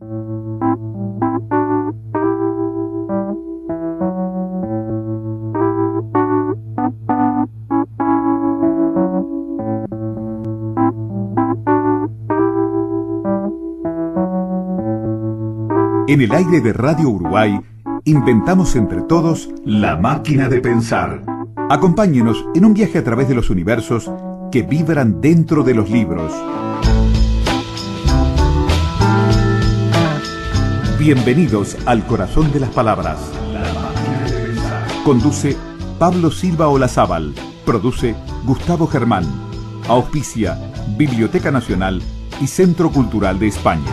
En el aire de Radio Uruguay, inventamos entre todos la máquina de pensar. Acompáñenos en un viaje a través de los universos que vibran dentro de los libros. Bienvenidos al corazón de las palabras. La máquina de pensar. Conduce Pablo Silva Olazábal. Produce Gustavo Germán. Auspicia Biblioteca Nacional y Centro Cultural de España.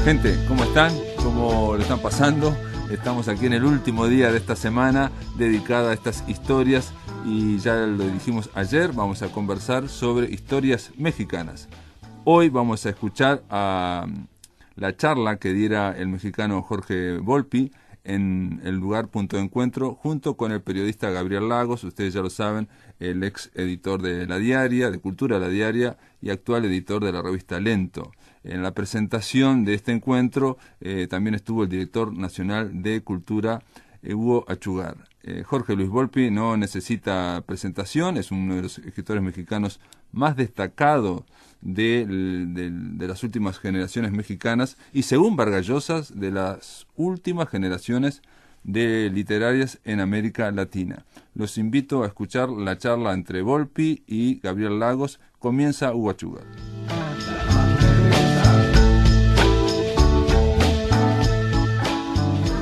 Gente, ¿cómo están? ¿Cómo lo están pasando? Estamos aquí en el último día de esta semana dedicada a estas historias y ya lo dijimos ayer, vamos a conversar sobre historias mexicanas. Hoy vamos a escuchar a la charla que diera el mexicano Jorge Volpi en el lugar Punto de Encuentro junto con el periodista Gabriel Lagos, ustedes ya lo saben, el ex editor de La Diaria, de Cultura La Diaria y actual editor de la revista Lento. En la presentación de este encuentro también estuvo el director nacional de Cultura, Hugo Achugar. Jorge Luis Volpi no necesita presentación, es uno de los escritores mexicanos más destacados de las últimas generaciones mexicanas y, según Vargas Llosa, de las últimas generaciones de literarias en América Latina. Los invito a escuchar la charla entre Volpi y Gabriel Lagos. Comienza Hugo Achugar.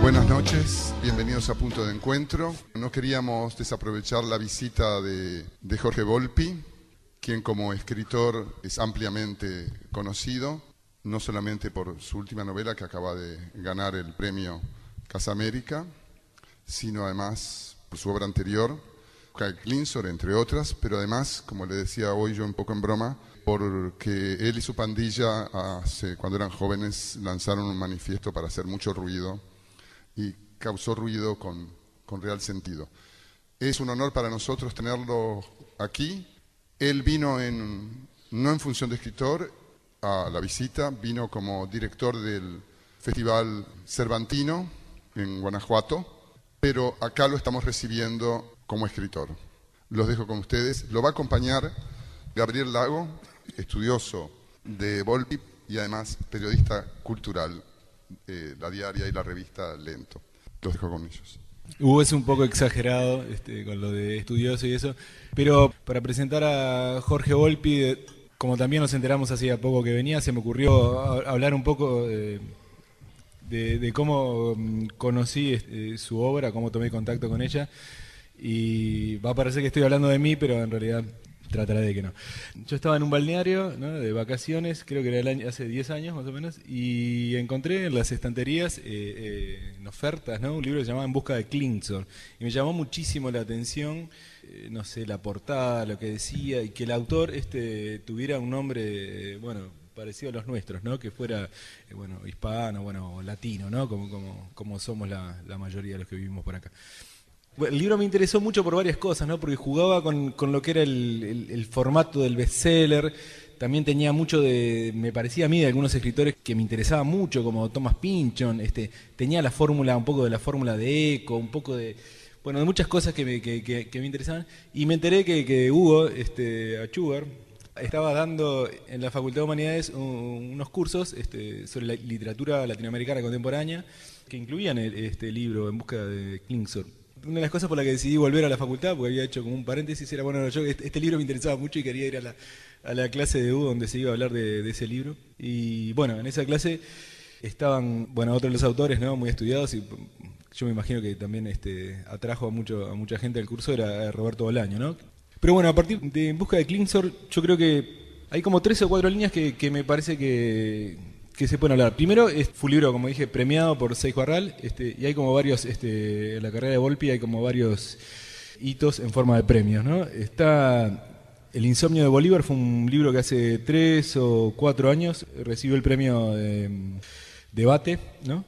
Buenas noches, bienvenidos a Punto de Encuentro. No queríamos desaprovechar la visita de Jorge Volpi, quien como escritor es ampliamente conocido, no solamente por su última novela que acaba de ganar el premio Casa América, sino además por su obra anterior, Klingsor, entre otras, pero además, como le decía hoy yo un poco en broma, porque él y su pandilla, cuando eran jóvenes, lanzaron un manifiesto para hacer mucho ruido, y causó ruido con real sentido. Es un honor para nosotros tenerlo aquí. Él vino no en función de escritor a la visita, vino como director del Festival Cervantino en Guanajuato, pero acá lo estamos recibiendo como escritor. Los dejo con ustedes. Lo va a acompañar Gabriel Lago, estudioso de Volpi y además periodista cultural. La Diaria y la revista Lento. Los dejo con ellos. Hugo es un poco exagerado con lo de estudioso y eso, pero para presentar a Jorge Volpi, como también nos enteramos hacía poco que venía, se me ocurrió hablar un poco de cómo conocí su obra, cómo tomé contacto con ella, y va a parecer que estoy hablando de mí, pero en realidad trataré de que no. Yo estaba en un balneario, ¿no?, de vacaciones, creo que era hace 10 años más o menos, y encontré en las estanterías, en ofertas, ¿no?, un libro que se llamaba En busca de Klingsor. Y me llamó muchísimo la atención, no sé, la portada, lo que decía, y que el autor tuviera un nombre, parecido a los nuestros, ¿no?, que fuera, hispano, latino, ¿no?, como somos la mayoría de los que vivimos por acá. El libro me interesó mucho por varias cosas, ¿no? Porque jugaba con lo que era el formato del bestseller. También tenía mucho me parecía a mí, de algunos escritores que me interesaban mucho, como Thomas Pynchon. Tenía la fórmula, un poco de la fórmula de Eco, un poco de muchas cosas que me interesaban. Y me enteré que Hugo Achugar estaba dando en la Facultad de Humanidades unos cursos sobre la literatura latinoamericana contemporánea que incluían este libro En busca de Klingsor. Una de las cosas por las que decidí volver a la facultad, porque había hecho como un paréntesis, era este libro me interesaba mucho y quería ir a la clase de Hugo donde se iba a hablar de ese libro. Y bueno, en esa clase estaban otros de los autores, ¿no?, muy estudiados, y yo me imagino que también atrajo a mucha gente al curso, era Roberto Bolaño, ¿no? Pero bueno, a partir de En busca de Klingsor, yo creo que hay como 3 o 4 líneas que me parece que se pueden hablar. Primero, fue un libro, como dije, premiado por Seix Barral, y hay como varios, en la carrera de Volpi hay como varios hitos en forma de premios, ¿no? Está El insomnio de Bolívar, fue un libro que hace 3 o 4 años recibió el premio de Debate, ¿no?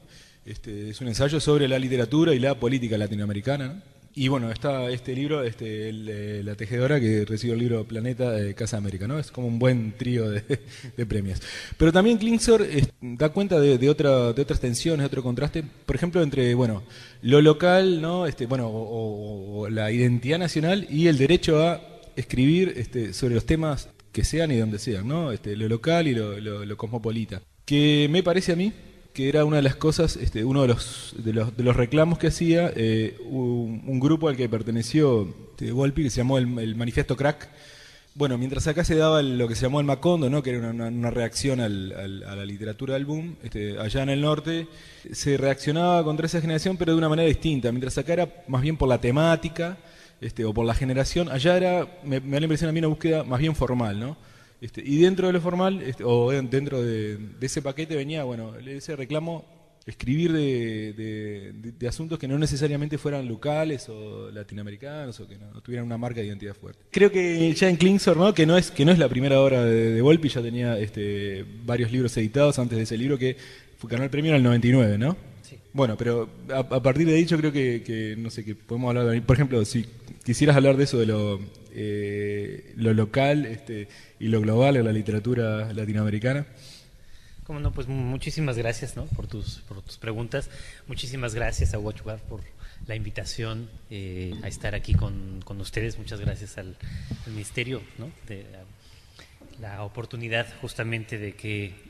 Es un ensayo sobre la literatura y la política latinoamericana, ¿no? Y bueno, está este libro, La Tejedora, que recibió el libro Planeta de Casa América, ¿no? Es como un buen trío de premios. Pero también Klingsor da cuenta de otras tensiones, de otro contraste, por ejemplo, entre lo local, ¿no? O la identidad nacional y el derecho a escribir sobre los temas que sean y donde sean, ¿no? Lo local y lo cosmopolita. Que me parece a mí que era una de las cosas, uno de los reclamos que hacía un grupo al que perteneció Volpi, que se llamó el Manifiesto Crack. Bueno, mientras acá se daba lo que se llamó el Macondo, ¿no? Que era una reacción a la literatura del boom, allá en el norte se reaccionaba contra esa generación, pero de una manera distinta. Mientras acá era más bien por la temática, o por la generación, allá me da la impresión a mí una búsqueda más bien formal, ¿no? Y dentro de lo formal, o dentro de ese paquete venía, ese reclamo, escribir de asuntos que no necesariamente fueran locales o latinoamericanos o que no tuvieran una marca de identidad fuerte. Creo que ya en Klingsor, ¿no? que no es la primera obra de Volpi, ya tenía varios libros editados antes de ese libro que ganó el premio en el 99, ¿no? Sí. Bueno, pero a partir de ahí yo creo que no sé, que podemos hablar de, por ejemplo, si quisieras hablar de eso, de lo local y lo global en la literatura latinoamericana. Cómo no, pues muchísimas gracias, ¿no? por tus preguntas. Muchísimas gracias a Watchguard por la invitación a estar aquí con ustedes. Muchas gracias al Ministerio, ¿no? De la oportunidad justamente de que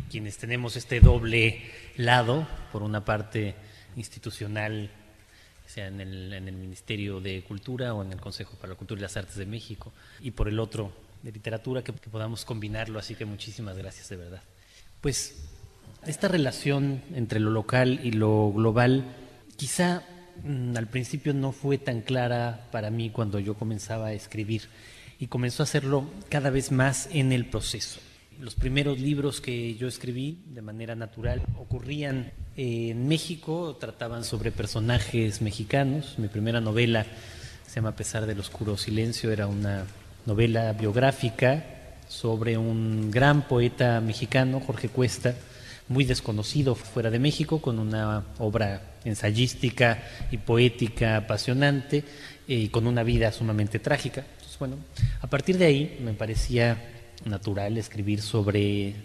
quienes tenemos este doble lado, por una parte institucional, sea en el Ministerio de Cultura o en el Consejo para la Cultura y las Artes de México, y por el otro de literatura, que podamos combinarlo. Así que muchísimas gracias, de verdad. Pues esta relación entre lo local y lo global quizá al principio no fue tan clara para mí cuando yo comenzaba a escribir, y comenzó a hacerlo cada vez más en el proceso. Los primeros libros que yo escribí de manera natural ocurrían en México, trataban sobre personajes mexicanos. Mi primera novela se llama A pesar del oscuro silencio, era una novela biográfica sobre un gran poeta mexicano, Jorge Cuesta, muy desconocido fuera de México, con una obra ensayística y poética apasionante, y con una vida sumamente trágica. Entonces, a partir de ahí me parecía natural escribir sobre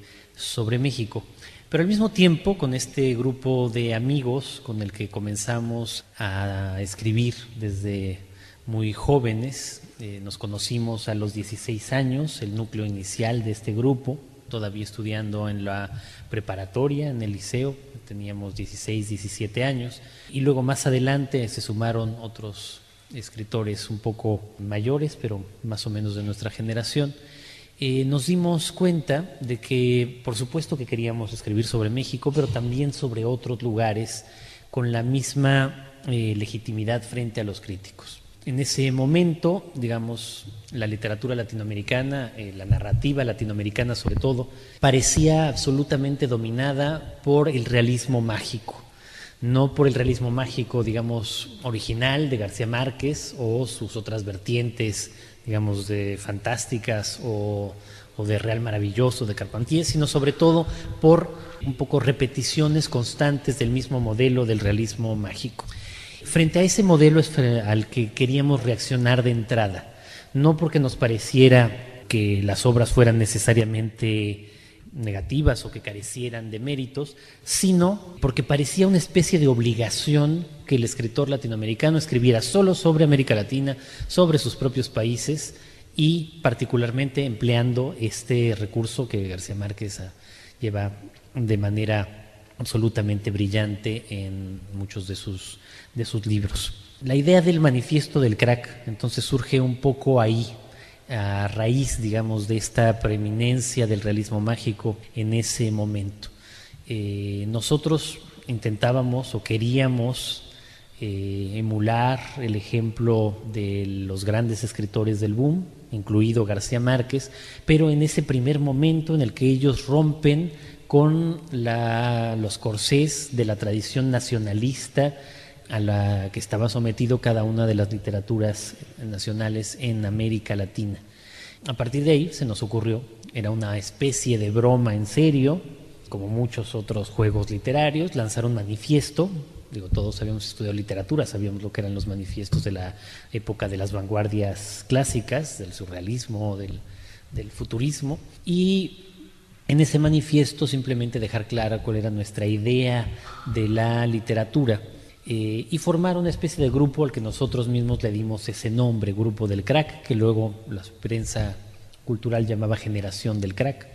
México. Pero al mismo tiempo, con este grupo de amigos con el que comenzamos a escribir desde muy jóvenes, nos conocimos a los 16 años, el núcleo inicial de este grupo, todavía estudiando en la preparatoria, en el liceo, teníamos 16, 17 años, y luego más adelante se sumaron otros escritores un poco mayores, pero más o menos de nuestra generación. Nos dimos cuenta de que, por supuesto que queríamos escribir sobre México, pero también sobre otros lugares con la misma legitimidad frente a los críticos. En ese momento, digamos, la literatura latinoamericana, la narrativa latinoamericana sobre todo, parecía absolutamente dominada por el realismo mágico. No por el realismo mágico, digamos, original de García Márquez o sus otras vertientes, digamos, de fantásticas o de Real Maravilloso de Carpentier, sino sobre todo por un poco repeticiones constantes del mismo modelo del realismo mágico. Frente a ese modelo es al que queríamos reaccionar de entrada, no porque nos pareciera que las obras fueran necesariamente negativas o que carecieran de méritos, sino porque parecía una especie de obligación que el escritor latinoamericano escribiera solo sobre América Latina, sobre sus propios países, y particularmente empleando este recurso que García Márquez lleva de manera absolutamente brillante en muchos de sus libros. La idea del manifiesto del crack entonces surge un poco ahí, a raíz, digamos, de esta preeminencia del realismo mágico en ese momento. Nosotros intentábamos o queríamos emular el ejemplo de los grandes escritores del boom, incluido García Márquez, pero en ese primer momento en el que ellos rompen con los corsés de la tradición nacionalista a la que estaba sometido cada una de las literaturas nacionales en América Latina. A partir de ahí se nos ocurrió, era una especie de broma en serio, como muchos otros juegos literarios, lanzar un manifiesto. Digo, todos habíamos estudiado literatura, sabíamos lo que eran los manifiestos de la época de las vanguardias clásicas, del surrealismo, del futurismo, y en ese manifiesto simplemente dejar clara cuál era nuestra idea de la literatura, y formar una especie de grupo al que nosotros mismos le dimos ese nombre, Grupo del Crack, que luego la prensa cultural llamaba Generación del Crack,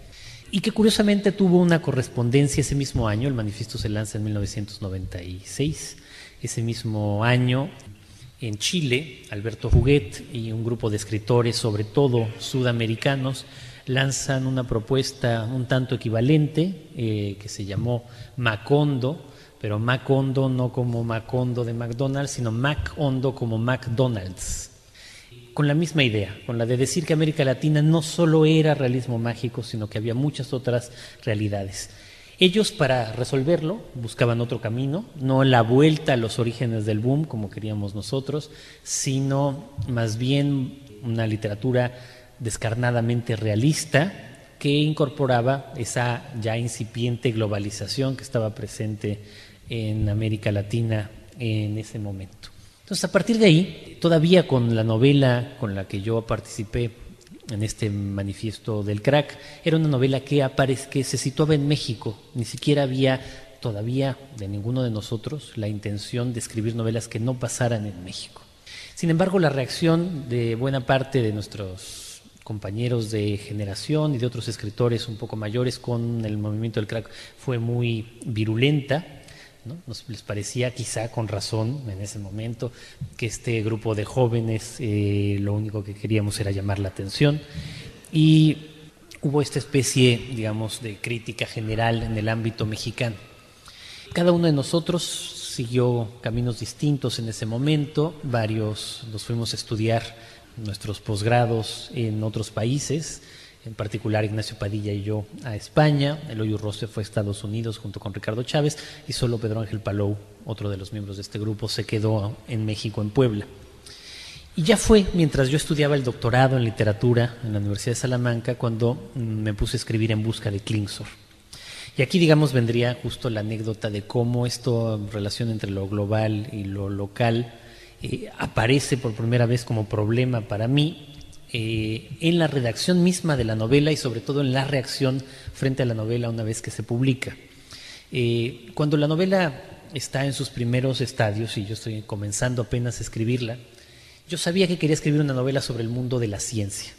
y que curiosamente tuvo una correspondencia ese mismo año. El manifiesto se lanza en 1996. Ese mismo año, en Chile, Alberto Huguet y un grupo de escritores, sobre todo sudamericanos, lanzan una propuesta un tanto equivalente, que se llamó Macondo, pero Macondo no como Macondo de McDonald's, sino Macondo como McDonald's, con la misma idea, con la de decir que América Latina no solo era realismo mágico, sino que había muchas otras realidades. Ellos, para resolverlo, buscaban otro camino, no la vuelta a los orígenes del boom como queríamos nosotros, sino más bien una literatura descarnadamente realista que incorporaba esa ya incipiente globalización que estaba presente en América Latina en ese momento. Entonces, a partir de ahí, todavía con la novela con la que yo participé en este manifiesto del Crack, era una novela que se situaba en México. Ni siquiera había todavía de ninguno de nosotros la intención de escribir novelas que no pasaran en México. Sin embargo, la reacción de buena parte de nuestros compañeros de generación y de otros escritores un poco mayores con el movimiento del Crack fue muy virulenta, ¿no? Les parecía, quizá con razón en ese momento, que este grupo de jóvenes lo único que queríamos era llamar la atención, y hubo esta especie, digamos, de crítica general en el ámbito mexicano. Cada uno de nosotros siguió caminos distintos en ese momento. Varios nos fuimos a estudiar nuestros posgrados en otros países, en particular Ignacio Padilla y yo a España. Eloy Urroze fue a Estados Unidos junto con Ricardo Chávez, y solo Pedro Ángel Palou, otro de los miembros de este grupo, se quedó en México, en Puebla. Y ya fue mientras yo estudiaba el doctorado en literatura en la Universidad de Salamanca cuando me puse a escribir En busca de Klingsor. Y aquí, digamos, vendría justo la anécdota de cómo esta relación entre lo global y lo local aparece por primera vez como problema para mí en la redacción misma de la novela, y sobre todo en la reacción frente a la novela una vez que se publica. Cuando la novela está en sus primeros estadios y yo estoy comenzando apenas a escribirla, yo sabía que quería escribir una novela sobre el mundo de la ciencia.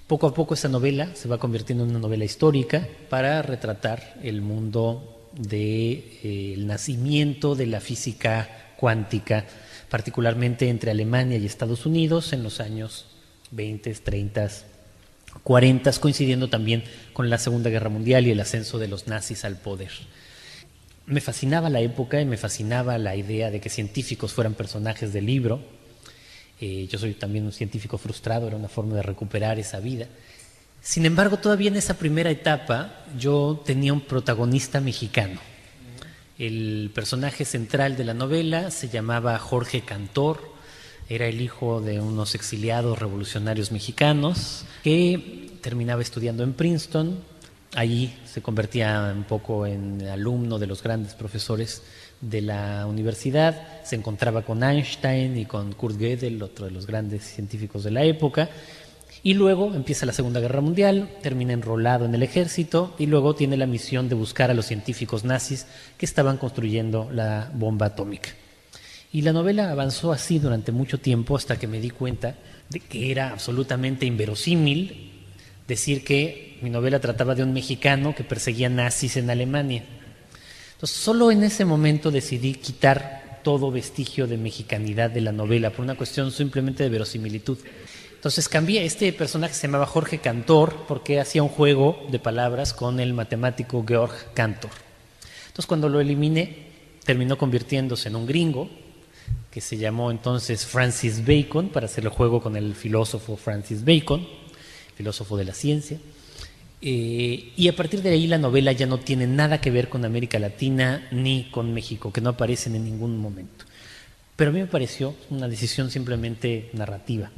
Poco a poco esa novela se va convirtiendo en una novela histórica para retratar el mundo del nacimiento de la física cuántica, particularmente entre Alemania y Estados Unidos en los años 20, 30, 40, coincidiendo también con la Segunda Guerra Mundial y el ascenso de los nazis al poder. Me fascinaba la época y me fascinaba la idea de que científicos fueran personajes del libro. Yo soy también un científico frustrado, era una forma de recuperar esa vida. Sin embargo, todavía en esa primera etapa yo tenía un protagonista mexicano. El personaje central de la novela se llamaba Jorge Cantor. Era el hijo de unos exiliados revolucionarios mexicanos que terminaba estudiando en Princeton. Allí se convertía un poco en alumno de los grandes profesores de la universidad. Se encontraba con Einstein y con Kurt Gödel, otro de los grandes científicos de la época. Y luego empieza la Segunda Guerra Mundial, termina enrolado en el ejército y luego tiene la misión de buscar a los científicos nazis que estaban construyendo la bomba atómica. Y la novela avanzó así durante mucho tiempo hasta que me di cuenta de que era absolutamente inverosímil decir que mi novela trataba de un mexicano que perseguía nazis en Alemania. Entonces, solo en ese momento decidí quitar todo vestigio de mexicanidad de la novela por una cuestión simplemente de verosimilitud. Entonces cambié. Este personaje se llamaba Jorge Cantor porque hacía un juego de palabras con el matemático Georg Cantor. Entonces, cuando lo eliminé, terminó convirtiéndose en un gringo que se llamó entonces Francis Bacon, para hacer el juego con el filósofo Francis Bacon, filósofo de la ciencia. Y a partir de ahí la novela ya no tiene nada que ver con América Latina ni con México, que no aparecen en ningún momento. Pero a mí me pareció una decisión simplemente narrativa.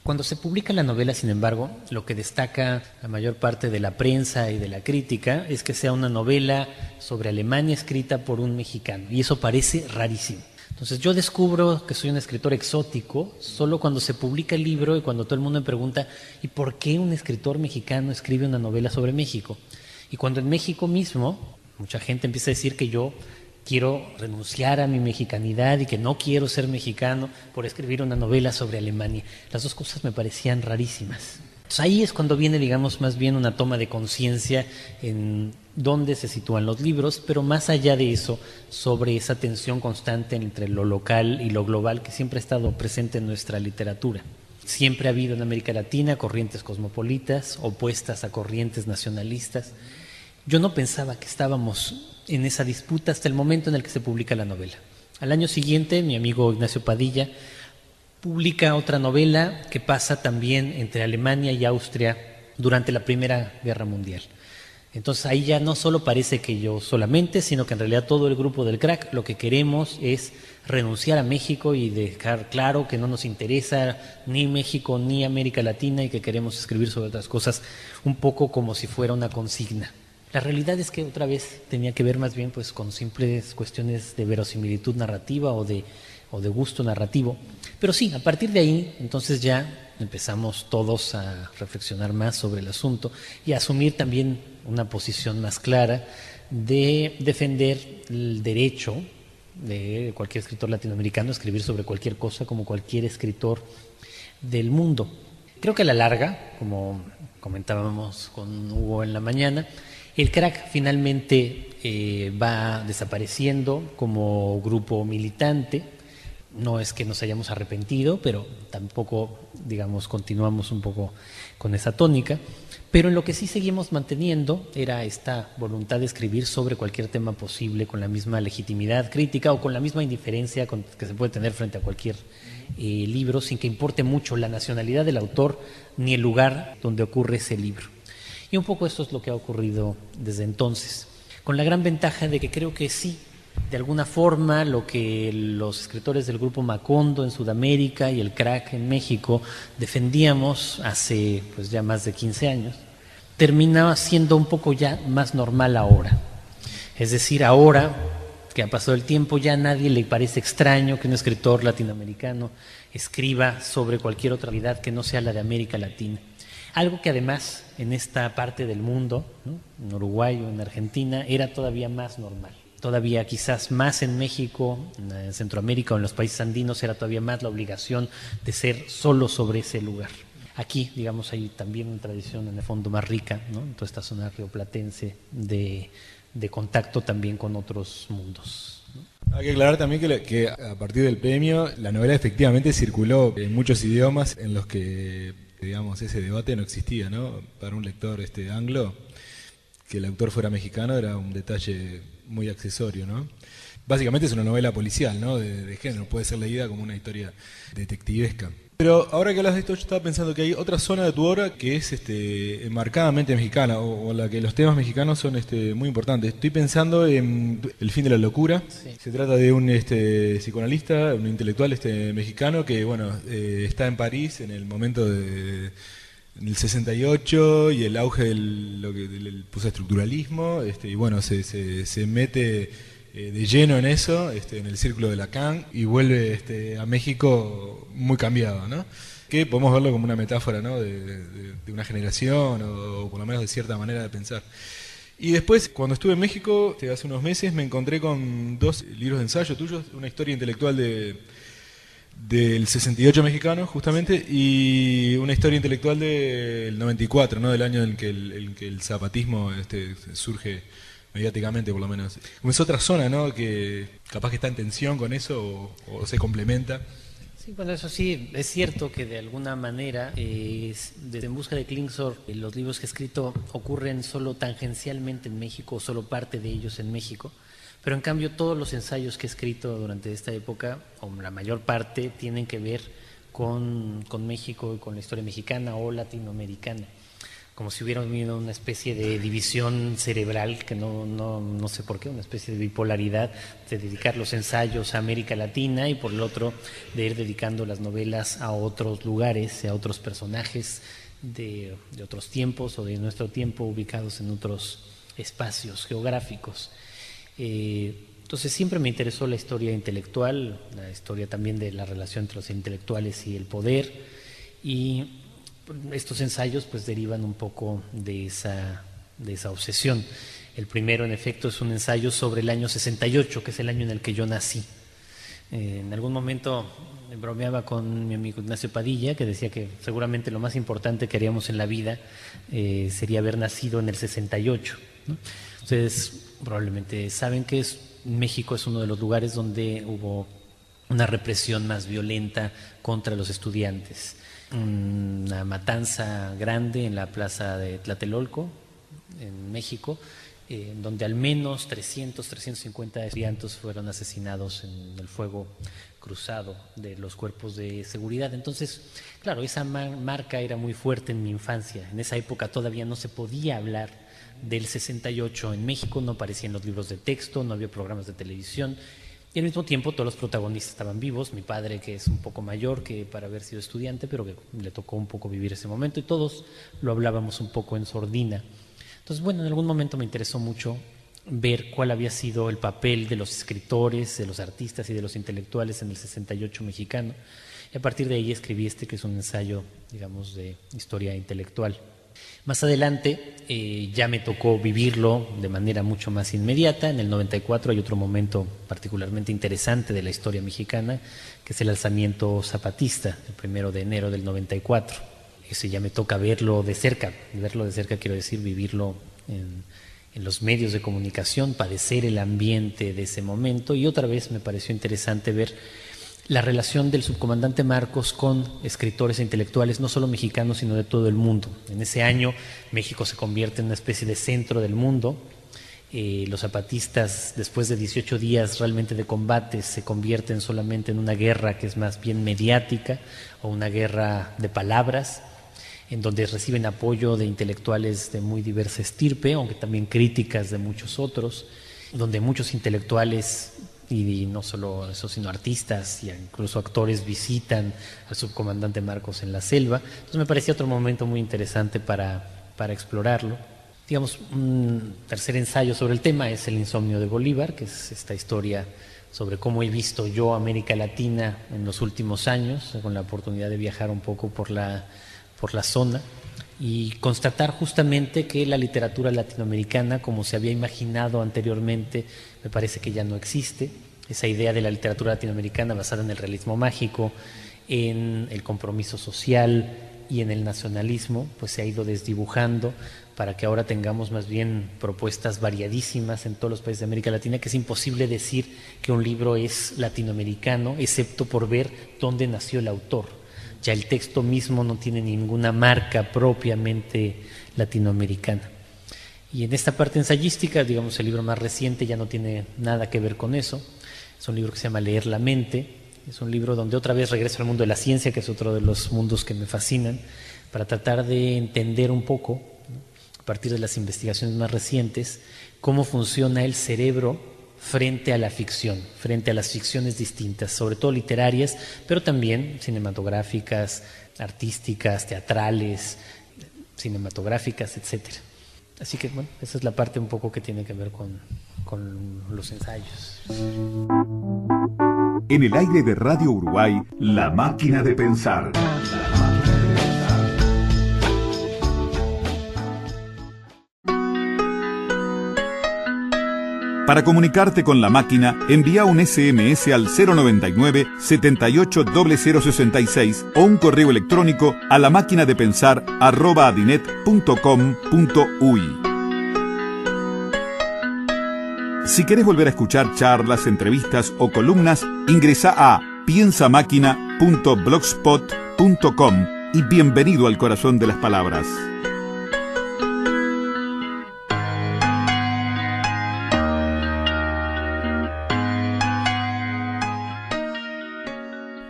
Cuando se publica la novela, sin embargo, lo que destaca la mayor parte de la prensa y de la crítica es que sea una novela sobre Alemania escrita por un mexicano, y eso parece rarísimo. Entonces yo descubro que soy un escritor exótico solo cuando se publica el libro y cuando todo el mundo me pregunta ¿y por qué un escritor mexicano escribe una novela sobre México? Y cuando en México mismo mucha gente empieza a decir que yo quiero renunciar a mi mexicanidad y que no quiero ser mexicano por escribir una novela sobre Alemania. Las dos cosas me parecían rarísimas. Entonces ahí es cuando viene, digamos, más bien una toma de conciencia en dónde se sitúan los libros, pero más allá de eso, sobre esa tensión constante entre lo local y lo global que siempre ha estado presente en nuestra literatura. Siempre ha habido en América Latina corrientes cosmopolitas opuestas a corrientes nacionalistas. Yo no pensaba que estábamos en esa disputa hasta el momento en el que se publica la novela. Al año siguiente, mi amigo Ignacio Padilla publica otra novela que pasa también entre Alemania y Austria durante la Primera Guerra Mundial. Entonces ahí ya no solo parece que yo solamente, sino que en realidad todo el grupo del Crack lo que queremos es renunciar a México y dejar claro que no nos interesa ni México ni América Latina y que queremos escribir sobre otras cosas un poco como si fuera una consigna. La realidad es que otra vez tenía que ver más bien pues con simples cuestiones de verosimilitud narrativa o de gusto narrativo. Pero sí, a partir de ahí, entonces ya empezamos todos a reflexionar más sobre el asunto y a asumir también una posición más clara de defender el derecho de cualquier escritor latinoamericano a escribir sobre cualquier cosa como cualquier escritor del mundo. Creo que a la larga, como comentábamos con Hugo en la mañana, el Crack finalmente va desapareciendo como grupo militante. No es que nos hayamos arrepentido, pero tampoco, digamos, continuamos un poco con esa tónica. Pero en lo que sí seguimos manteniendo era esta voluntad de escribir sobre cualquier tema posible con la misma legitimidad crítica o con la misma indiferencia que se puede tener frente a cualquier libro, sin que importe mucho la nacionalidad del autor ni el lugar donde ocurre ese libro. Y un poco esto es lo que ha ocurrido desde entonces, con la gran ventaja de que creo que sí, de alguna forma lo que los escritores del grupo Macondo en Sudamérica y el Crack en México defendíamos hace pues ya más de 15 años, terminaba siendo un poco ya más normal ahora. Es decir, ahora que ha pasado el tiempo ya a nadie le parece extraño que un escritor latinoamericano escriba sobre cualquier otra realidad que no sea la de América Latina. Algo que además en esta parte del mundo, ¿no?, en Uruguay o en Argentina, era todavía más normal. Todavía quizás más en México, en Centroamérica o en los países andinos era todavía más la obligación de ser solo sobre ese lugar. Aquí, digamos, hay también una tradición en el fondo más rica, ¿no?, en toda esta zona rioplatense de contacto también con otros mundos, ¿no? Hay que aclarar también que a partir del premio la novela efectivamente circuló en muchos idiomas en los que, digamos, ese debate no existía, ¿no? Para un lector anglo, que el autor fuera mexicano era un detalle muy accesorio, ¿no? Básicamente es una novela policial, ¿no?, de género, puede ser leída como una historia detectivesca. Pero ahora que hablas de esto, yo estaba pensando que hay otra zona de tu obra que es marcadamente mexicana, o la que los temas mexicanos son muy importantes. Estoy pensando en El fin de la locura. Sí. Se trata de un psicoanalista, un intelectual mexicano que, bueno, está en París en el momento del 68 y el auge del postestructuralismo, y bueno, se mete de lleno en eso, en el círculo de Lacan, y vuelve a México muy cambiado, ¿no? Que podemos verlo como una metáfora, ¿no?, de una generación o por lo menos de cierta manera de pensar. Y después, cuando estuve en México hace unos meses, me encontré con 2 libros de ensayo tuyos, una historia intelectual del 68 mexicano, justamente, y una historia intelectual del 94, ¿no?, del año en que el zapatismo surge mediáticamente, por lo menos. Como es otra zona, ¿no?, que capaz que está en tensión con eso o se complementa. Sí, bueno, eso sí, es cierto que de alguna manera, desde En busca de Klingsor, los libros que he escrito ocurren solo tangencialmente en México, o solo parte de ellos en México, pero en cambio todos los ensayos que he escrito durante esta época, o la mayor parte, tienen que ver con México y con la historia mexicana o latinoamericana. como si hubiera habido una especie de división cerebral, que no sé por qué, una especie de bipolaridad, de dedicar los ensayos a América Latina y por el otro de ir dedicando las novelas a otros lugares, a otros personajes de otros tiempos o de nuestro tiempo ubicados en otros espacios geográficos. Entonces siempre me interesó la historia intelectual, la historia también de la relación entre los intelectuales y el poder, y estos ensayos pues derivan un poco de esa obsesión. El primero, en efecto, es un ensayo sobre el año 68, que es el año en el que yo nací. En algún momento bromeaba con mi amigo Ignacio Padilla, que decía que seguramente lo más importante que haríamos en la vida sería haber nacido en el 68, ¿no? Ustedes probablemente saben que México es uno de los lugares donde hubo una represión más violenta contra los estudiantes. Una matanza grande en la plaza de Tlatelolco, en México, donde al menos 350 estudiantes fueron asesinados en el fuego cruzado de los cuerpos de seguridad. Entonces, claro, esa marca era muy fuerte en mi infancia. En esa época todavía no se podía hablar del 68 en México, no aparecían los libros de texto, no había programas de televisión. Y al mismo tiempo todos los protagonistas estaban vivos. Mi padre, que es un poco mayor que para haber sido estudiante, pero que le tocó un poco vivir ese momento, y todos lo hablábamos un poco en sordina. Entonces, bueno, en algún momento me interesó mucho ver cuál había sido el papel de los escritores, de los artistas y de los intelectuales en el 68 mexicano. Y a partir de ahí escribí que es un ensayo, digamos, de historia intelectual. Más adelante ya me tocó vivirlo de manera mucho más inmediata. En el 94 hay otro momento particularmente interesante de la historia mexicana, que es el alzamiento zapatista, el 1 de enero del 94. Ese ya me toca verlo de cerca. Verlo de cerca quiero decir vivirlo en los medios de comunicación, padecer el ambiente de ese momento. Y otra vez me pareció interesante ver la relación del subcomandante Marcos con escritores e intelectuales, no solo mexicanos, sino de todo el mundo. En ese año México se convierte en una especie de centro del mundo. Los zapatistas, después de 18 días realmente de combate, se convierten solamente en una guerra que es más bien mediática, o una guerra de palabras, en donde reciben apoyo de intelectuales de muy diversa estirpe, aunque también críticas de muchos otros, donde muchos intelectuales, y no solo eso, sino artistas y incluso actores, visitan al subcomandante Marcos en la selva. Entonces me parecía otro momento muy interesante para explorarlo. Digamos, un tercer ensayo sobre el tema es El insomnio de Bolívar, que es esta historia sobre cómo he visto yo América Latina en los últimos años, con la oportunidad de viajar un poco por la zona y constatar justamente que la literatura latinoamericana, como se había imaginado anteriormente, me parece que ya no existe. Esa idea de la literatura latinoamericana basada en el realismo mágico, en el compromiso social y en el nacionalismo, pues se ha ido desdibujando para que ahora tengamos más bien propuestas variadísimas en todos los países de América Latina, que es imposible decir que un libro es latinoamericano, excepto por ver dónde nació el autor. Ya el texto mismo no tiene ninguna marca propiamente latinoamericana. Y en esta parte ensayística, digamos, el libro más reciente ya no tiene nada que ver con eso. Es un libro que se llama Leer la mente. Es un libro donde otra vez regreso al mundo de la ciencia, que es otro de los mundos que me fascinan, para tratar de entender un poco, ¿no?, a partir de las investigaciones más recientes, cómo funciona el cerebro frente a la ficción, frente a las ficciones distintas, sobre todo literarias, pero también cinematográficas, artísticas, teatrales, cinematográficas, etcétera. Así que, bueno, esa es la parte un poco que tiene que ver con los ensayos. En el aire de Radio Uruguay, La Máquina de Pensar. Para comunicarte con la máquina, envía un SMS al 099-780066 o un correo electrónico a lamaquinadepensar@adinet.com.uy. Si querés volver a escuchar charlas, entrevistas o columnas, ingresa a piensamáquina.blogspot.com y bienvenido al corazón de las palabras.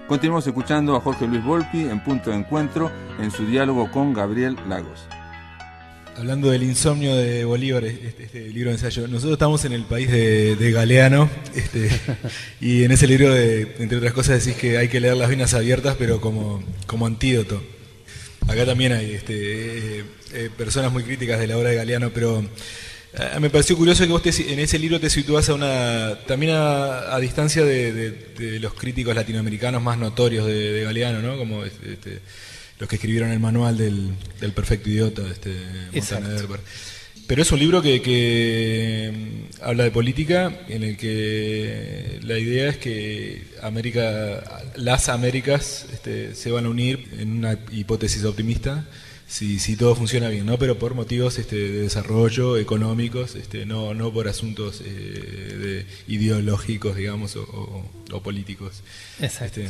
Continuamos escuchando a Jorge Luis Volpi en Punto de Encuentro en su diálogo con Gabriel Lagos. Hablando del insomnio de Bolívar, este libro de ensayo, nosotros estamos en el país de Galeano, y en ese libro, entre otras cosas, decís que hay que leer Las venas abiertas, pero como antídoto. Acá también hay personas muy críticas de la obra de Galeano, pero me pareció curioso que vos en ese libro te situás también a distancia de los críticos latinoamericanos más notorios de Galeano, ¿no? Como los que escribieron el manual del perfecto idiota, Montana Derber. Pero es un libro que habla de política, en el que la idea es que las Américas se van a unir en una hipótesis optimista, si todo funciona bien, ¿no? Pero por motivos de desarrollo económicos, no por asuntos ideológicos, digamos, o políticos. Exacto.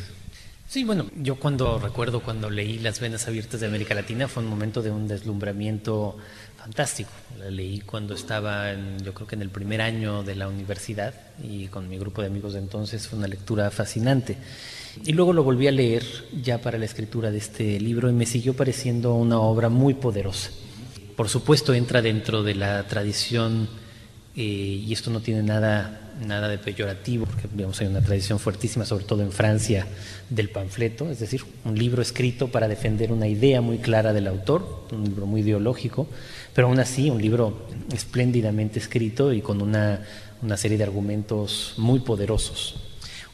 Sí, bueno, yo recuerdo cuando leí Las venas abiertas de América Latina, fue un momento de un deslumbramiento fantástico. La leí cuando estaba, yo creo que en el primer año de la universidad, y con mi grupo de amigos de entonces fue una lectura fascinante. Y luego lo volví a leer ya para la escritura de este libro y me siguió pareciendo una obra muy poderosa. Por supuesto entra dentro de la tradición, y esto no tiene nada de peyorativo, porque digamos, hay una tradición fuertísima, sobre todo en Francia, del panfleto, es decir, un libro escrito para defender una idea muy clara del autor, un libro muy ideológico, pero aún así un libro espléndidamente escrito y con una serie de argumentos muy poderosos.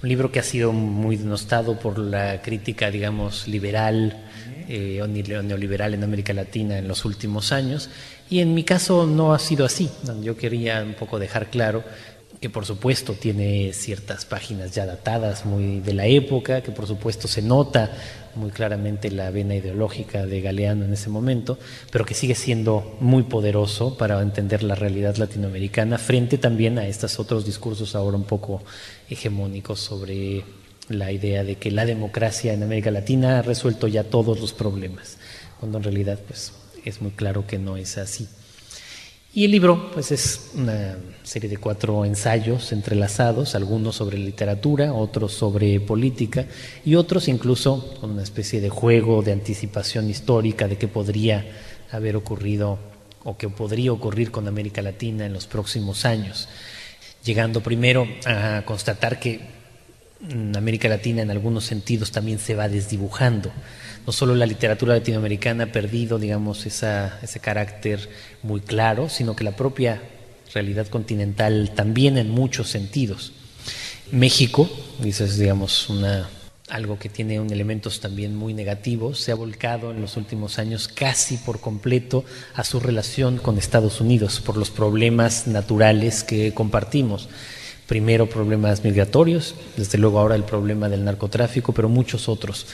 Un libro que ha sido muy denostado por la crítica, digamos, liberal o neoliberal en América Latina en los últimos años, y en mi caso no ha sido así. Yo quería un poco dejar claro que por supuesto tiene ciertas páginas ya datadas muy de la época, que por supuesto se nota muy claramente la vena ideológica de Galeano en ese momento, pero que sigue siendo muy poderoso para entender la realidad latinoamericana frente también a estos otros discursos ahora un poco hegemónicos sobre la idea de que la democracia en América Latina ha resuelto ya todos los problemas, cuando en realidad pues es muy claro que no es así. Y el libro pues es una serie de 4 ensayos entrelazados, algunos sobre literatura, otros sobre política y otros incluso con una especie de juego de anticipación histórica de qué podría haber ocurrido o qué podría ocurrir con América Latina en los próximos años, llegando primero a constatar que América Latina en algunos sentidos también se va desdibujando. No solo la literatura latinoamericana ha perdido, digamos, ese carácter muy claro, sino que la propia realidad continental también en muchos sentidos. México, y eso es, digamos, algo que tiene elementos también muy negativos, se ha volcado en los últimos años casi por completo a su relación con Estados Unidos por los problemas naturales que compartimos. Primero problemas migratorios, desde luego ahora el problema del narcotráfico, pero muchos otros.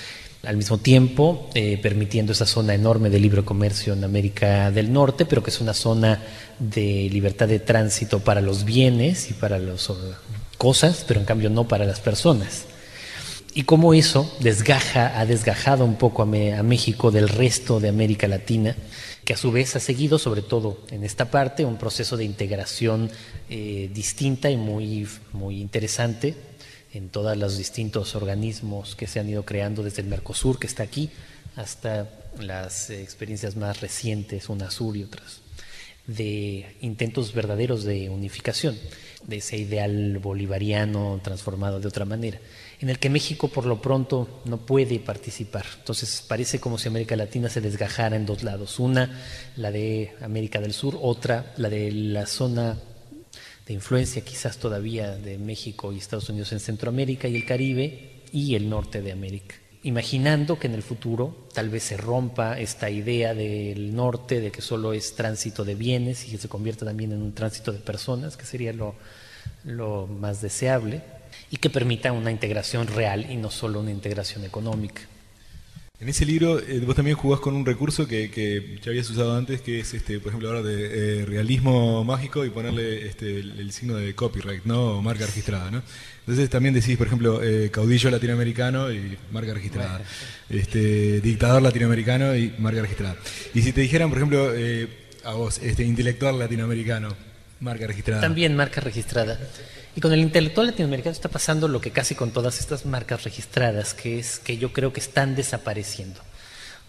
Al mismo tiempo, permitiendo esa zona enorme de libre comercio en América del Norte, pero que es una zona de libertad de tránsito para los bienes y para las cosas, pero en cambio no para las personas. Y cómo eso ha desgajado un poco a México del resto de América Latina, que a su vez ha seguido, sobre todo en esta parte, un proceso de integración distinta y muy, muy interesante en todos los distintos organismos que se han ido creando desde el Mercosur, que está aquí, hasta las experiencias más recientes, UNASUR y otras, de intentos verdaderos de unificación, de ese ideal bolivariano transformado de otra manera, en el que México por lo pronto no puede participar. Entonces parece como si América Latina se desgajara en 2 lados, una, la de América del Sur, otra, la de la zona de influencia quizás todavía de México y Estados Unidos en Centroamérica y el Caribe y el norte de América. Imaginando que en el futuro tal vez se rompa esta idea del norte de que solo es tránsito de bienes y que se convierta también en un tránsito de personas, que sería lo más deseable, y que permita una integración real y no solo una integración económica. En ese libro vos también jugás con un recurso que ya habías usado antes, que es, por ejemplo, hablar de realismo mágico y ponerle el signo de copyright, ¿no? O marca registrada, ¿no? Entonces también decís, por ejemplo, caudillo latinoamericano y marca registrada, dictador latinoamericano y marca registrada. Y si te dijeran, por ejemplo, a vos, intelectual latinoamericano, marca registrada. También marca registrada. Y con el intelectual latinoamericano está pasando lo que casi con todas estas marcas registradas, que es que yo creo que están desapareciendo,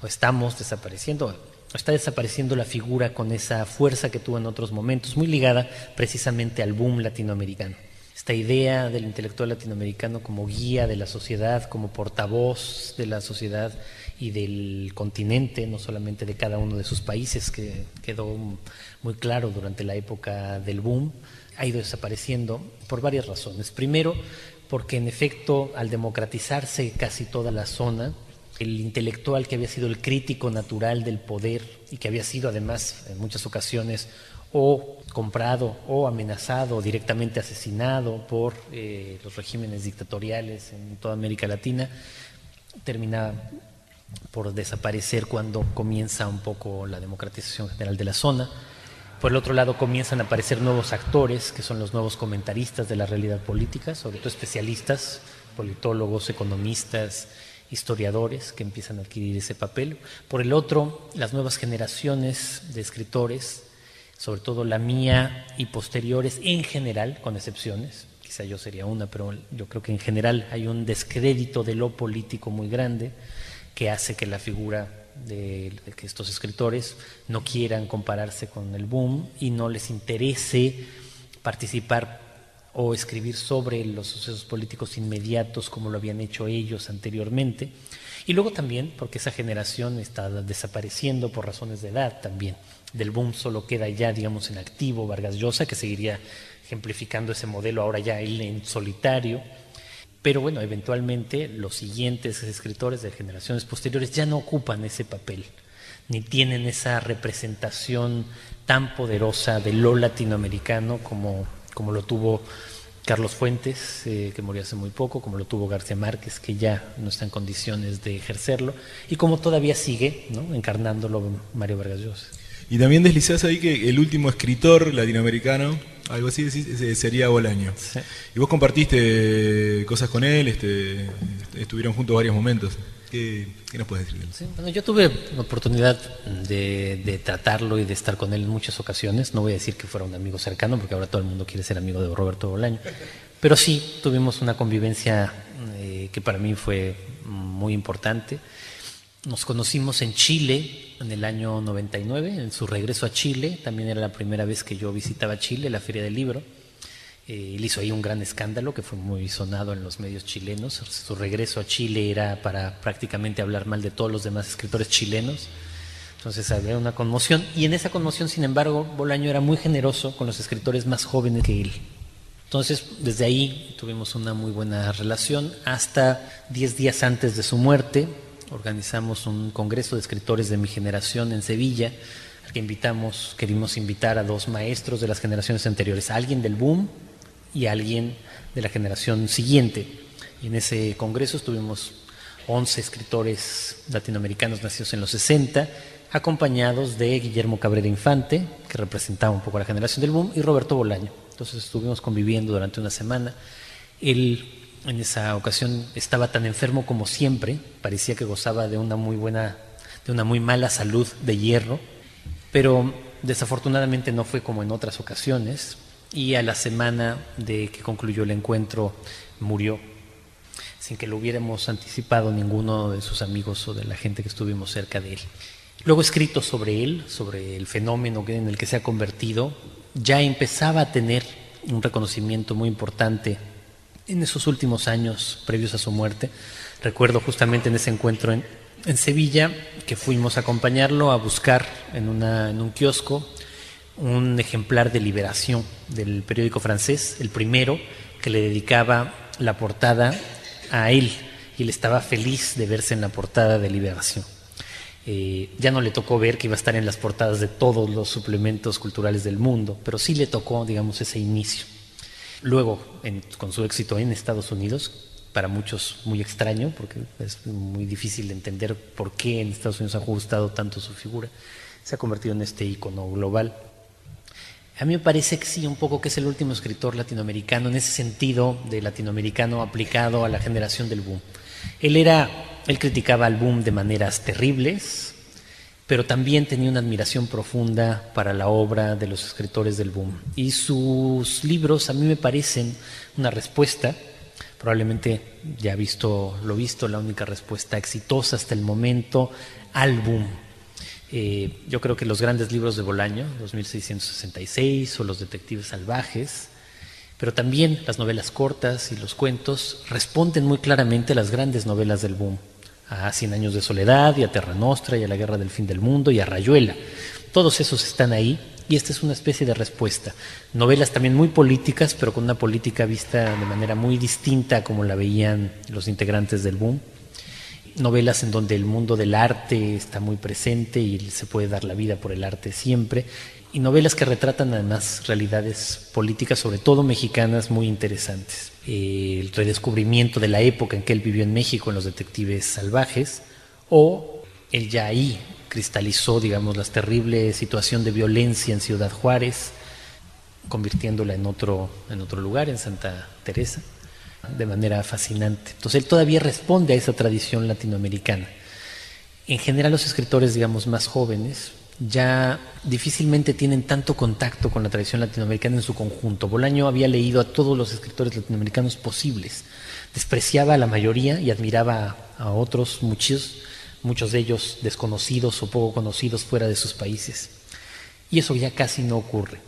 o estamos desapareciendo. está desapareciendo la figura con esa fuerza que tuvo en otros momentos, muy ligada precisamente al boom latinoamericano. Esta idea del intelectual latinoamericano como guía de la sociedad, como portavoz de la sociedad y del continente, no solamente de cada uno de sus países, que quedó muy claro durante la época del boom, ha ido desapareciendo por varias razones. Primero, porque en efecto, al democratizarse casi toda la zona, el intelectual que había sido el crítico natural del poder y que había sido además en muchas ocasiones o comprado o amenazado o directamente asesinado por los regímenes dictatoriales en toda América Latina, termina por desaparecer cuando comienza un poco la democratización general de la zona. Por el otro lado comienzan a aparecer nuevos actores, que son los nuevos comentaristas de la realidad política, sobre todo especialistas, politólogos, economistas, historiadores, que empiezan a adquirir ese papel. Por el otro, las nuevas generaciones de escritores, sobre todo la mía y posteriores en general, con excepciones, quizá yo sería una, pero yo creo que en general hay un descrédito de lo político muy grande que hace que la figura de que estos escritores no quieran compararse con el boom y no les interese participar o escribir sobre los sucesos políticos inmediatos como lo habían hecho ellos anteriormente. Y luego también porque esa generación está desapareciendo por razones de edad también. Del boom solo queda ya, digamos, en activo Vargas Llosa, que seguiría ejemplificando ese modelo ahora ya él en solitario. Pero bueno, eventualmente los siguientes escritores de generaciones posteriores ya no ocupan ese papel, ni tienen esa representación tan poderosa de lo latinoamericano como lo tuvo Carlos Fuentes, que murió hace muy poco, como lo tuvo García Márquez, que ya no está en condiciones de ejercerlo, y como todavía sigue, ¿no?, encarnándolo Mario Vargas Llosa. Y también deslizás ahí que el último escritor latinoamericano, algo así, sería Bolaño. Sí. Y vos compartiste cosas con él, estuvieron juntos varios momentos. ¿Qué nos puedes decir de él? Sí, bueno, yo tuve la oportunidad de tratarlo y de estar con él en muchas ocasiones. No voy a decir que fuera un amigo cercano, porque ahora todo el mundo quiere ser amigo de Roberto Bolaño. Pero sí, tuvimos una convivencia que para mí fue muy importante. Nos conocimos en Chile en el año 99, en su regreso a Chile. También era la primera vez que yo visitaba Chile, la Feria del Libro. Él hizo ahí un gran escándalo que fue muy sonado en los medios chilenos. Su regreso a Chile era para prácticamente hablar mal de todos los demás escritores chilenos. Entonces había una conmoción. Y en esa conmoción, sin embargo, Bolaño era muy generoso con los escritores más jóvenes que él. Entonces, desde ahí tuvimos una muy buena relación. Hasta 10 días antes de su muerte, organizamos un congreso de escritores de mi generación en Sevilla, al que queríamos invitar a 2 maestros de las generaciones anteriores, a alguien del boom y a alguien de la generación siguiente. Y en ese congreso estuvimos 11 escritores latinoamericanos nacidos en los 60, acompañados de Guillermo Cabrera Infante, que representaba un poco a la generación del boom, y Roberto Bolaño. Entonces estuvimos conviviendo durante una semana. Él en esa ocasión estaba tan enfermo como siempre, parecía que gozaba de una muy mala salud de hierro, pero desafortunadamente no fue como en otras ocasiones, y a la semana de que concluyó el encuentro murió, sin que lo hubiéramos anticipado ninguno de sus amigos o de la gente que estuvimos cerca de él. Luego escrito sobre él, sobre el fenómeno en el que se ha convertido, ya empezaba a tener un reconocimiento muy importante en esos últimos años previos a su muerte. Recuerdo justamente en ese encuentro en Sevilla que fuimos a acompañarlo a buscar en un kiosco un ejemplar de Liberación del periódico francés, el primero, que le dedicaba la portada a él, y él estaba feliz de verse en la portada de Liberación. Ya no le tocó ver que iba a estar en las portadas de todos los suplementos culturales del mundo, pero sí le tocó, digamos, ese inicio. Luego, con su éxito en Estados Unidos, para muchos muy extraño, porque es muy difícil de entender por qué en Estados Unidos ha gustado tanto su figura, se ha convertido en este ícono global. A mí me parece que sí, un poco que es el último escritor latinoamericano, en ese sentido de latinoamericano aplicado a la generación del boom. Él criticaba al boom de maneras terribles, pero también tenía una admiración profunda para la obra de los escritores del boom. Y sus libros a mí me parecen una respuesta, probablemente ya lo visto, la única respuesta exitosa hasta el momento al boom. Yo creo que los grandes libros de Bolaño, 2666 o Los detectives salvajes, pero también las novelas cortas y los cuentos responden muy claramente a las grandes novelas del boom, a 100 años de soledad y a Terra Nostra y a La guerra del fin del mundo y a Rayuela. Todos esos están ahí y esta es una especie de respuesta. Novelas también muy políticas, pero con una política vista de manera muy distinta a como la veían los integrantes del boom. Novelas en donde el mundo del arte está muy presente y se puede dar la vida por el arte siempre. Y novelas que retratan además realidades políticas, sobre todo mexicanas, muy interesantes. El redescubrimiento de la época en que él vivió en México en Los detectives salvajes, o él ya ahí cristalizó, digamos, la terrible situación de violencia en Ciudad Juárez, convirtiéndola en otro lugar, en Santa Teresa, de manera fascinante. Entonces él todavía responde a esa tradición latinoamericana. En general los escritores, digamos, más jóvenes ya difícilmente tienen tanto contacto con la tradición latinoamericana en su conjunto. Bolaño había leído a todos los escritores latinoamericanos posibles, despreciaba a la mayoría y admiraba a otros, muchos de ellos desconocidos o poco conocidos fuera de sus países. Y eso ya casi no ocurre.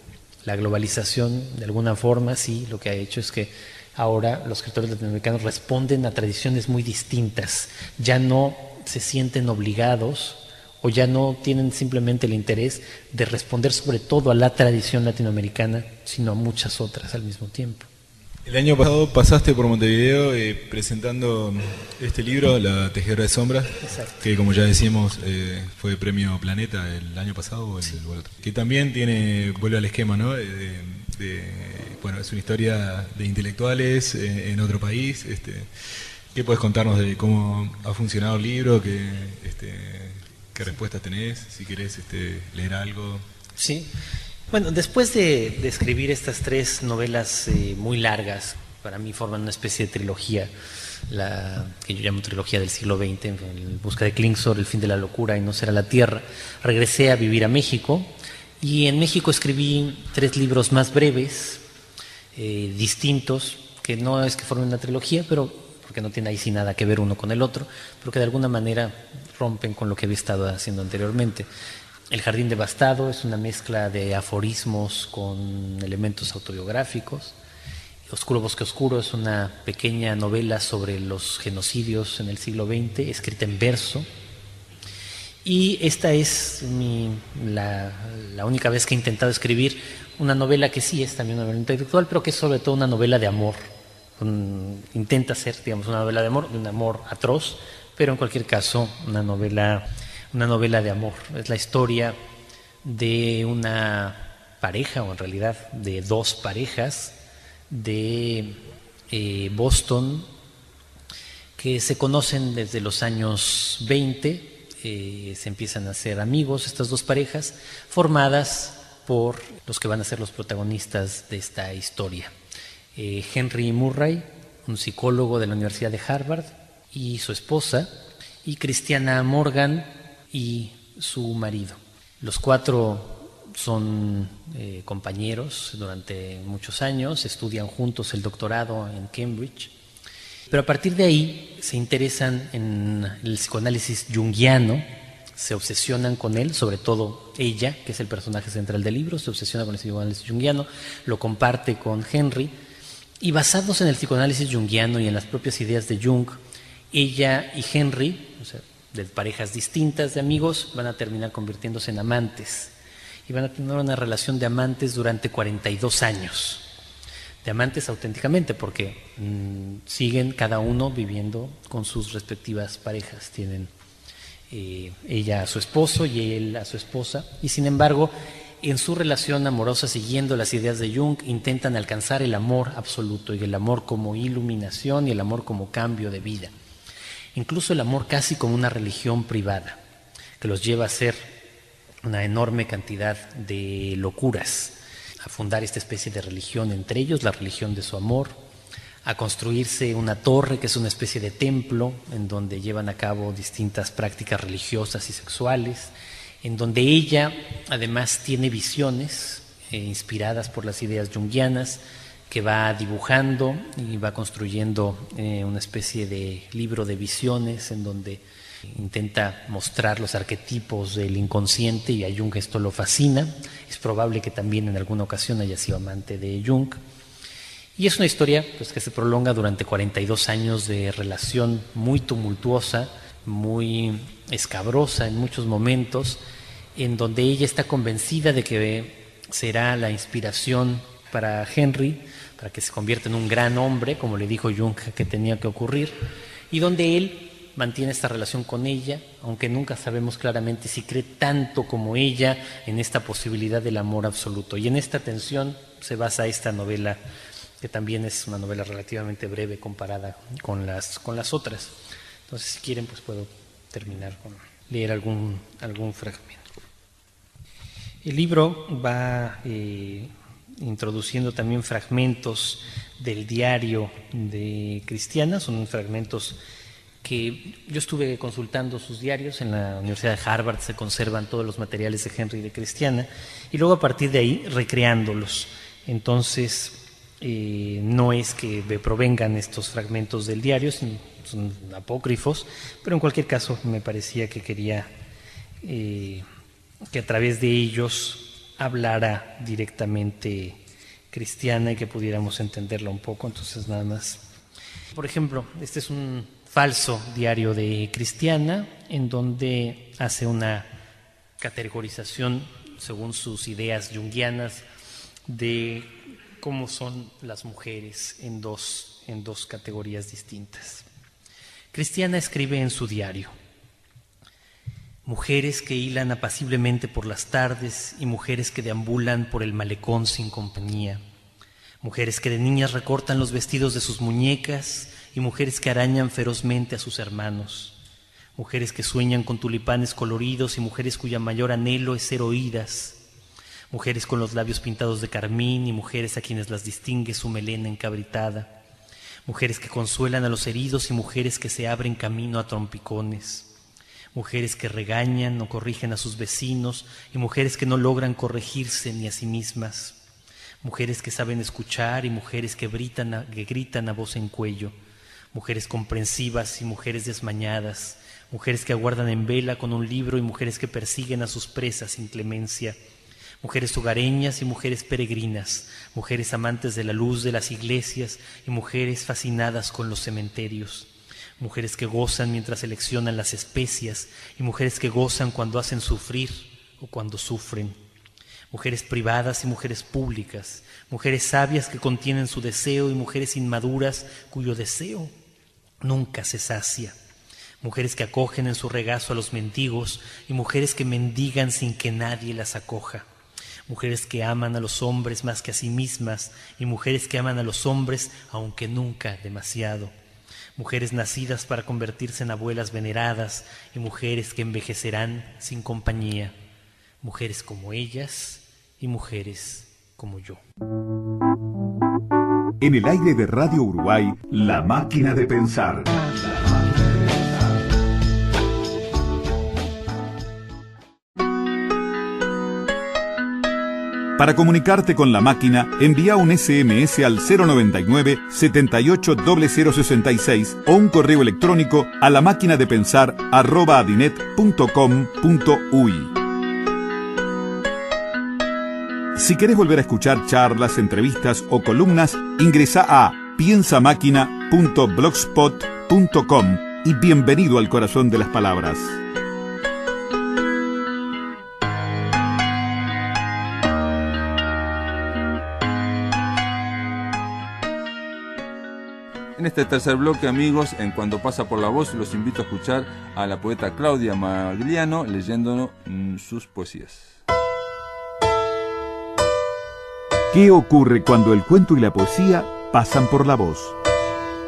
La globalización, de alguna forma, sí, lo que ha hecho es que ahora los escritores latinoamericanos responden a tradiciones muy distintas, ya no se sienten obligados o ya no tienen simplemente el interés de responder sobre todo a la tradición latinoamericana, sino a muchas otras al mismo tiempo. El año pasado pasaste por Montevideo presentando este libro, La tejedora de sombras. Exacto. Que como ya decíamos fue premio Planeta el año pasado o el otro. Que también vuelve al esquema, ¿no? Bueno, es una historia de intelectuales en otro país. ¿Qué puedes contarnos de cómo ha funcionado el libro? ¿Qué respuestas tenés? Si querés leer algo. Sí. Bueno, después de escribir estas 3 novelas muy largas, para mí forman una especie de trilogía, la que yo llamo trilogía del siglo XX, En busca de Klingsor, El fin de la locura y No será la tierra, regresé a vivir a México y en México escribí 3 libros más breves, distintos, que no es que formen una trilogía, pero porque no tiene ahí sí nada que ver uno con el otro, pero que de alguna manera rompen con lo que había estado haciendo anteriormente. El jardín devastado es una mezcla de aforismos con elementos autobiográficos. Oscuro bosque oscuro es una pequeña novela sobre los genocidios en el siglo XX, escrita en verso. Y esta es la única vez que he intentado escribir una novela que sí es también una novela intelectual, pero que es sobre todo una novela de amor. Intenta ser, digamos, una novela de un amor atroz, pero en cualquier caso una novela de amor. Es la historia de una pareja, o en realidad de 2 parejas de Boston que se conocen desde los años 20, se empiezan a hacer amigos estas 2 parejas, formadas por los que van a ser los protagonistas de esta historia. Henry Murray, un psicólogo de la Universidad de Harvard, y su esposa, y Christiana Morgan y su marido. Los 4 son compañeros durante muchos años, estudian juntos el doctorado en Cambridge, pero a partir de ahí se interesan en el psicoanálisis junguiano, se obsesionan con él, sobre todo ella, que es el personaje central del libro, se obsesiona con el psicoanálisis junguiano, lo comparte con Henry, y basados en el psicoanálisis junguiano y en las propias ideas de Jung, ella y Henry, o sea, de parejas distintas de amigos, van a terminar convirtiéndose en amantes y van a tener una relación de amantes durante 42 años, de amantes auténticamente, porque siguen cada uno viviendo con sus respectivas parejas. Tienen ella a su esposo y él a su esposa, y sin embargo en su relación amorosa, siguiendo las ideas de Jung, intentan alcanzar el amor absoluto, y el amor como iluminación y el amor como cambio de vida. Incluso el amor casi como una religión privada, que los lleva a hacer una enorme cantidad de locuras, a fundar esta especie de religión entre ellos, la religión de su amor, a construirse una torre que es una especie de templo en donde llevan a cabo distintas prácticas religiosas y sexuales, en donde ella además tiene visiones inspiradas por las ideas junguianas, que va dibujando y va construyendo una especie de libro de visiones en donde Intenta mostrar los arquetipos del inconsciente y a Jung esto lo fascina. Es probable que también en alguna ocasión haya sido amante de Jung. Y es una historia pues, que se prolonga durante 42 años de relación muy tumultuosa, muy escabrosa en muchos momentos, en donde ella está convencida de que será la inspiración para Henry, para que se convierta en un gran hombre, como le dijo Jung que tenía que ocurrir, y donde él mantiene esta relación con ella, aunque nunca sabemos claramente si cree tanto como ella en esta posibilidad del amor absoluto. Y en esta tensión se basa esta novela, que también es una novela relativamente breve comparada con las otras. Entonces, si quieren, pues puedo terminar con leer algún fragmento. El libro va introduciendo también fragmentos del diario de Cristiana. Son fragmentos que yo estuve consultando sus diarios. En la Universidad de Harvard se conservan todos los materiales de Henry de Cristiana, y luego a partir de ahí recreándolos. Entonces no es que provengan estos fragmentos del diario, son apócrifos, pero en cualquier caso me parecía que quería que a través de ellos hablara directamente Cristiana y que pudiéramos entenderla un poco. Entonces nada más. Por ejemplo, este es un falso diario de Cristiana, en donde hace una categorización según sus ideas junguianas de cómo son las mujeres en dos categorías distintas. Cristiana escribe en su diario: mujeres que hilan apaciblemente por las tardes y mujeres que deambulan por el malecón sin compañía, mujeres que de niñas recortan los vestidos de sus muñecas y mujeres que arañan ferozmente a sus hermanos, mujeres que sueñan con tulipanes coloridos y mujeres cuya mayor anhelo es ser oídas, mujeres con los labios pintados de carmín y mujeres a quienes las distingue su melena encabritada, mujeres que consuelan a los heridos y mujeres que se abren camino a trompicones, mujeres que regañan o corrigen a sus vecinos y mujeres que no logran corregirse ni a sí mismas, mujeres que saben escuchar y mujeres que gritan a voz en cuello, mujeres comprensivas y mujeres desmañadas, mujeres que aguardan en vela con un libro y mujeres que persiguen a sus presas sin clemencia, mujeres hogareñas y mujeres peregrinas, mujeres amantes de la luz de las iglesias y mujeres fascinadas con los cementerios, mujeres que gozan mientras seleccionan las especias y mujeres que gozan cuando hacen sufrir o cuando sufren, mujeres privadas y mujeres públicas, mujeres sabias que contienen su deseo y mujeres inmaduras cuyo deseo nunca se sacia, mujeres que acogen en su regazo a los mendigos y mujeres que mendigan sin que nadie las acoja, mujeres que aman a los hombres más que a sí mismas y mujeres que aman a los hombres aunque nunca demasiado, mujeres nacidas para convertirse en abuelas veneradas y mujeres que envejecerán sin compañía, mujeres como ellas y mujeres como yo. En el aire de Radio Uruguay, La Máquina de Pensar. Para comunicarte con La Máquina, envía un SMS al 099 78 0066 o un correo electrónico a lamaquinadepensar@adinet.com.uy. Si querés volver a escuchar charlas, entrevistas o columnas, ingresa a piensamáquina.blogspot.com y bienvenido al corazón de las palabras. En este tercer bloque, amigos, en Cuando pasa por la voz, los invito a escuchar a la poeta Claudia Magliano leyéndonos sus poesías. ¿Qué ocurre cuando el cuento y la poesía pasan por la voz?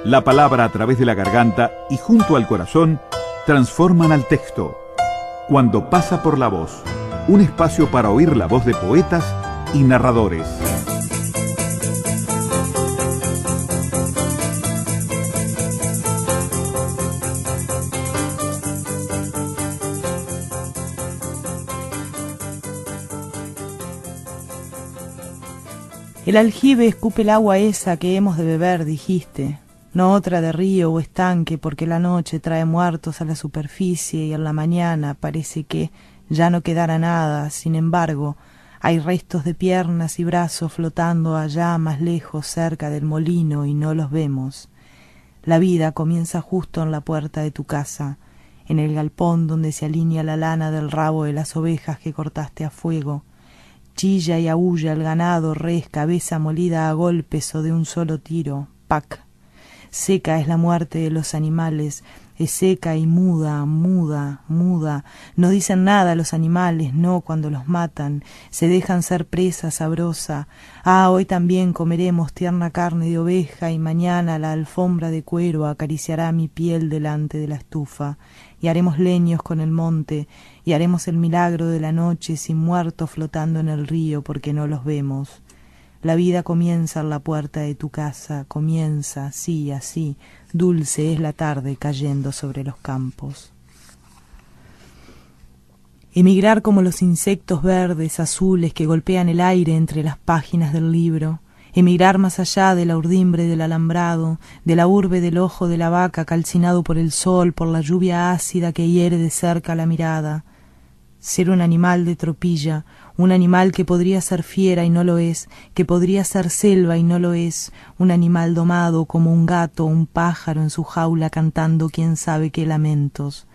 La palabra a través de la garganta y junto al corazón transforman al texto. Cuando pasa por la voz, un espacio para oír la voz de poetas y narradores. El aljibe escupe el agua esa que hemos de beber, dijiste. no otra de río o estanque, porque la noche trae muertos a la superficie y en la mañana parece que ya no quedará nada. Sin embargo, hay restos de piernas y brazos flotando allá más lejos cerca del molino y no los vemos. La vida comienza justo en la puerta de tu casa, en el galpón donde se alinea la lana del rabo de las ovejas que cortaste a fuego. Chilla y aúlla el ganado, res, cabeza molida a golpes o de un solo tiro. ¡Pac! Seca es la muerte de los animales, es seca y muda, muda, muda. No dicen nada los animales, no cuando los matan, se dejan ser presa sabrosa. Ah, hoy también comeremos tierna carne de oveja y mañana la alfombra de cuero acariciará mi piel delante de la estufa. Y haremos leños con el monte, y haremos el milagro de la noche sin muertos flotando en el río porque no los vemos. La vida comienza en la puerta de tu casa, comienza, sí, así, dulce es la tarde cayendo sobre los campos. Emigrar como los insectos verdes, azules que golpean el aire entre las páginas del libro, emigrar más allá de la urdimbre del alambrado, de la urbe del ojo de la vaca calcinado por el sol, por la lluvia ácida que hiere de cerca la mirada. Ser un animal de tropilla, un animal que podría ser fiera y no lo es, que podría ser selva y no lo es, un animal domado como un gato o un pájaro en su jaula cantando quién sabe qué lamentos.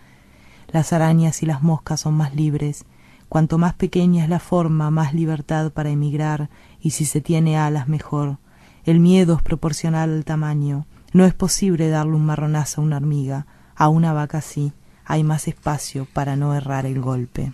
Las arañas y las moscas son más libres. Cuanto más pequeña es la forma, más libertad para emigrar, y si se tiene alas mejor. El miedo es proporcional al tamaño. No es posible darle un marronazo a una hormiga, a una vaca sí. Hay más espacio para no errar el golpe.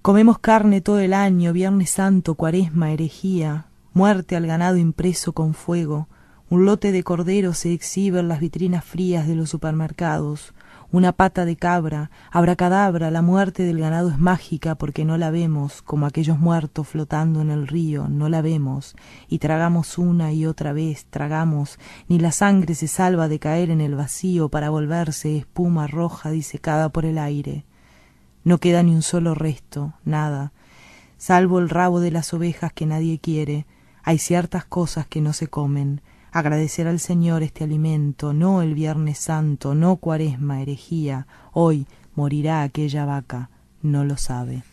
Comemos carne todo el año, Viernes Santo, Cuaresma, herejía, muerte al ganado impreso con fuego, un lote de cordero se exhibe en las vitrinas frías de los supermercados, una pata de cabra, abracadabra, la muerte del ganado es mágica porque no la vemos, como aquellos muertos flotando en el río, no la vemos, y tragamos una y otra vez, tragamos, ni la sangre se salva de caer en el vacío para volverse espuma roja disecada por el aire. No queda ni un solo resto, nada, salvo el rabo de las ovejas que nadie quiere. Hay ciertas cosas que no se comen. Agradecer al Señor este alimento, no el Viernes Santo, no Cuaresma, herejía. Hoy morirá aquella vaca, no lo sabe.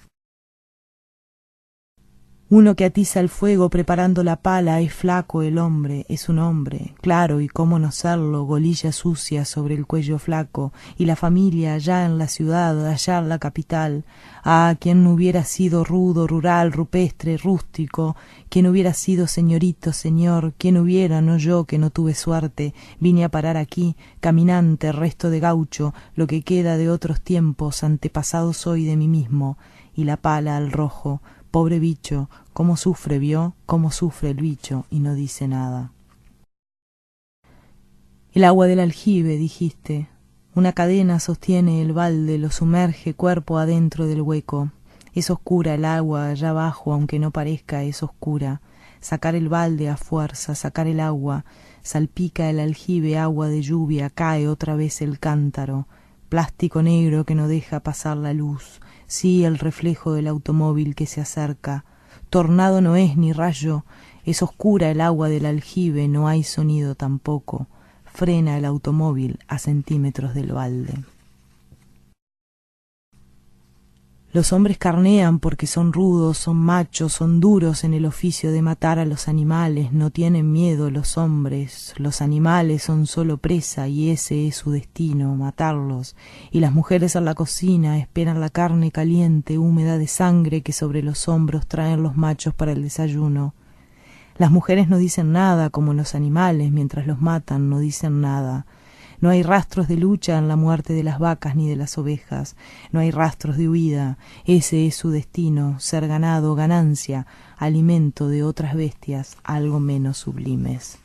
Uno que atiza el fuego preparando la pala es flaco el hombre, es un hombre, claro, y cómo no serlo, golilla sucia sobre el cuello flaco, y la familia allá en la ciudad, allá en la capital. Ah, quién no hubiera sido rudo, rural, rupestre, rústico, quién hubiera sido señorito, señor, quién hubiera, no yo que no tuve suerte, vine a parar aquí, caminante, resto de gaucho, lo que queda de otros tiempos, antepasado soy de mí mismo, y la pala al rojo. Pobre bicho, cómo sufre, vio, cómo sufre el bicho, y no dice nada. El agua del aljibe, dijiste. Una cadena sostiene el balde, lo sumerge cuerpo adentro del hueco. Es oscura el agua allá abajo, aunque no parezca, es oscura. Sacar el balde a fuerza, sacar el agua. Salpica el aljibe agua de lluvia, cae otra vez el cántaro. Plástico negro que no deja pasar la luz. Sí, el reflejo del automóvil que se acerca. Tornado no es ni rayo, es oscura el agua del aljibe, no hay sonido tampoco. Frena el automóvil a centímetros del balde. Los hombres carnean porque son rudos, son machos, son duros en el oficio de matar a los animales, no tienen miedo los hombres, los animales son solo presa y ese es su destino, matarlos, y las mujeres en la cocina esperan la carne caliente, húmeda de sangre que sobre los hombros traen los machos para el desayuno. Las mujeres no dicen nada como los animales, mientras los matan no dicen nada. No hay rastros de lucha en la muerte de las vacas ni de las ovejas, no hay rastros de huida, ese es su destino, ser ganado, ganancia, alimento de otras bestias algo menos sublimes.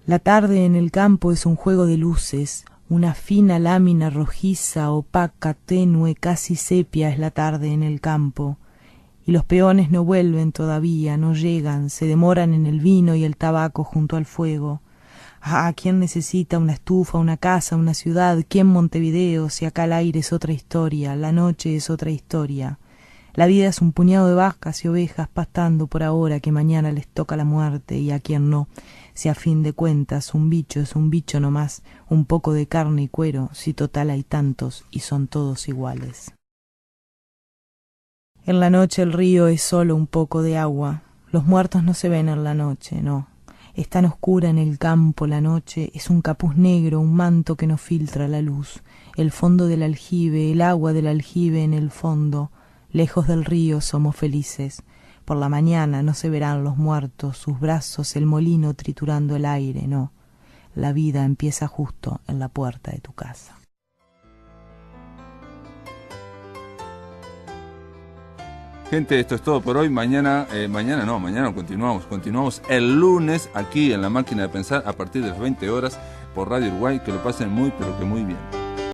La tarde en el campo es un juego de luces, una fina lámina rojiza, opaca, tenue, casi sepia es la tarde en el campo. Y los peones no vuelven todavía, no llegan, se demoran en el vino y el tabaco junto al fuego. Ah, ¿quién necesita una estufa, una casa, una ciudad? ¿Quién Montevideo, si acá el aire es otra historia, la noche es otra historia? La vida es un puñado de vacas y ovejas pastando por ahora que mañana les toca la muerte y a quien no. Si a fin de cuentas un bicho es un bicho nomás, un poco de carne y cuero, si total hay tantos y son todos iguales. En la noche el río es solo un poco de agua. Los muertos no se ven en la noche, no. Es tan oscura en el campo la noche, es un capuz negro, un manto que no filtra la luz. El fondo del aljibe, el agua del aljibe en el fondo. Lejos del río somos felices. Por la mañana no se verán los muertos, sus brazos, el molino triturando el aire, no. La vida empieza justo en la puerta de tu casa. Gente, esto es todo por hoy. Mañana continuamos el lunes aquí en La Máquina de Pensar a partir de las 20 horas por Radio Uruguay. Que lo pasen muy, pero que muy bien.